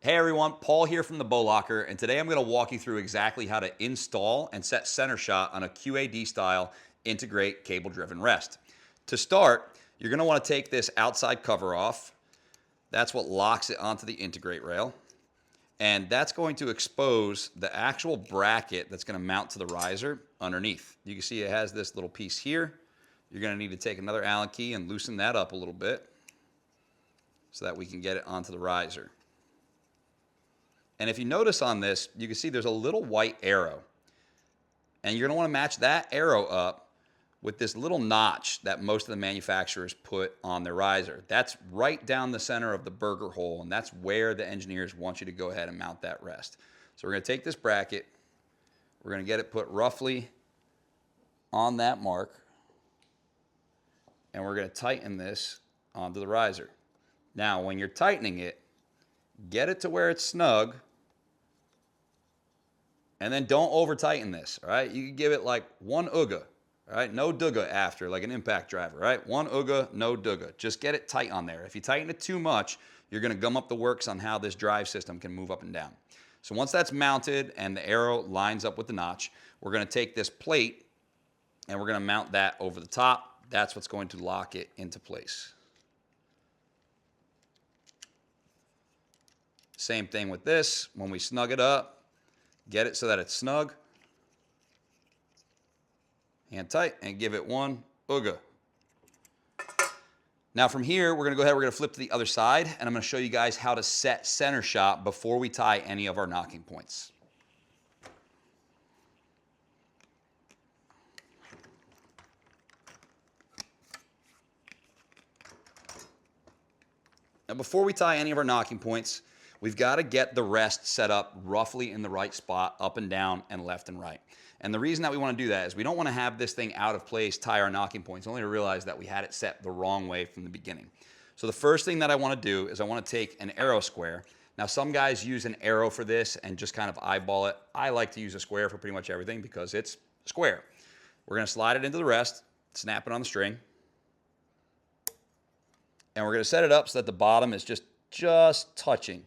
Hey everyone, Paul here from the Bow Locker, and today I'm going to walk you through exactly how to install and set center shot on a QAD style integrate cable driven rest. To start, you're going to want to take this outside cover off. That's what locks it onto the integrate rail. And that's going to expose the actual bracket that's going to mount to the riser underneath. You can see it has this little piece here. You're going to need to take another Allen key and loosen that up a little bit so that we can get it onto the riser. And if you notice on this, you can see there's a little white arrow. And you're going to want to match that arrow up with this little notch that most of the manufacturers put on their riser. That's right down the center of the burger hole, and that's where the engineers want you to go ahead and mount that rest. So we're going to take this bracket, we're going to get it put roughly on that mark, and we're going to tighten this onto the riser. Now, when you're tightening it, get it to where it's snug, and then don't over tighten this, all right? You can give it like one ooga, all right? No dooga after, like an impact driver, all right? One ooga, no dooga. Just get it tight on there. If you tighten it too much, you're gonna gum up the works on how this drive system can move up and down. So once that's mounted and the arrow lines up with the notch, we're gonna take this plate and we're gonna mount that over the top. That's what's going to lock it into place. Same thing with this. When we snug it up, get it so that it's snug, hand tight, and give it one ooga. Now from here, we're gonna go ahead, we're gonna flip to the other side, and I'm gonna show you guys how to set center shot before we tie any of our knocking points. Now before we tie any of our knocking points, we've got to get the rest set up roughly in the right spot, up and down and left and right. And the reason that we want to do that is we don't want to have this thing out of place, tie our knocking points, only to realize that we had it set the wrong way from the beginning. So the first thing that I want to do is I want to take an arrow square. Now some guys use an arrow for this and just kind of eyeball it. I like to use a square for pretty much everything because it's square. We're going to slide it into the rest, snap it on the string, and we're going to set it up so that the bottom is just touching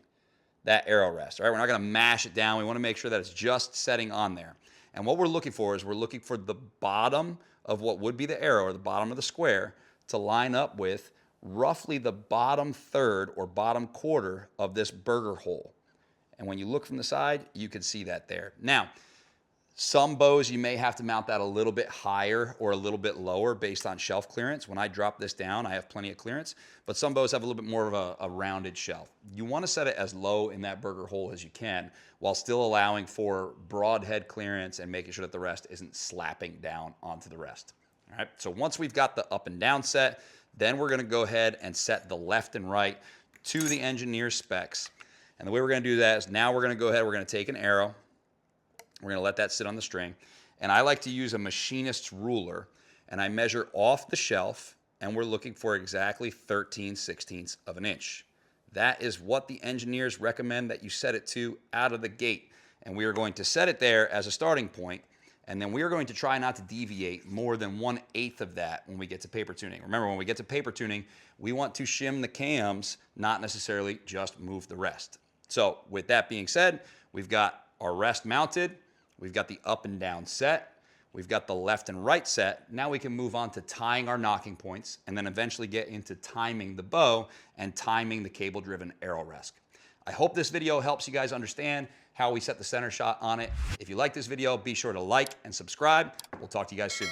that arrow rest. All right, we're not going to mash it down. We want to make sure that it's just setting on there. And what we're looking for is we're looking for the bottom of what would be the arrow, or the bottom of the square, to line up with roughly the bottom third or bottom quarter of this burger hole. And when you look from the side, you can see that there. Now, some bows, you may have to mount that a little bit higher or a little bit lower based on shelf clearance. When I drop this down, I have plenty of clearance, but some bows have a little bit more of a rounded shelf. You want to set it as low in that burger hole as you can while still allowing for broad head clearance and making sure that the rest isn't slapping down onto the rest. All right, so once we've got the up and down set, then we're going to go ahead and set the left and right to the engineer's specs. And the way we're going to do that is now we're going to go ahead, we're going to take an arrow, we're going to let that sit on the string. And I like to use a machinist's ruler, and I measure off the shelf, and we're looking for exactly 13/16 of an inch. That is what the engineers recommend that you set it to out of the gate. And we are going to set it there as a starting point, and then we are going to try not to deviate more than 1/8 of that when we get to paper tuning. Remember, when we get to paper tuning, we want to shim the cams, not necessarily just move the rest. So with that being said, we've got our rest mounted. We've got the up and down set. We've got the left and right set. Now we can move on to tying our knocking points and then eventually get into timing the bow and timing the cable-driven arrow rest. I hope this video helps you guys understand how we set the center shot on it. If you like this video, be sure to like and subscribe. We'll talk to you guys soon.